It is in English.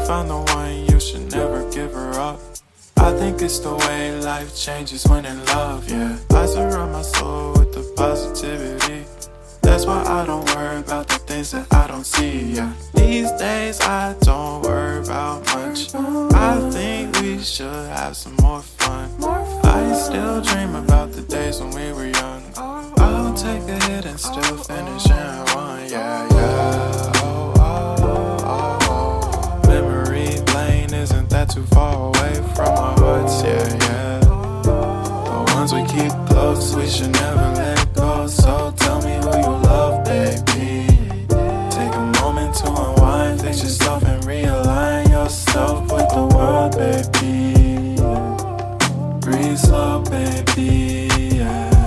found the one, you should never give her up. I think it's the way life changes when in love, yeah. I surround my soul with the positivity. That's why I don't worry about the things that I don't see, yeah. These days I don't worry about much. I think we should have some more fun. I still dream about the days when we were young. I'll take a hit and still finish in one, yeah, yeah. Oh, oh, oh, oh. Memory lane, isn't that too far away from our hearts, yeah, yeah. The ones we keep close, we should never let go. So tell me who you love, baby. Take a moment to unwind, fix yourself and realign yourself with the world, baby. Breathe slow, baby, yeah.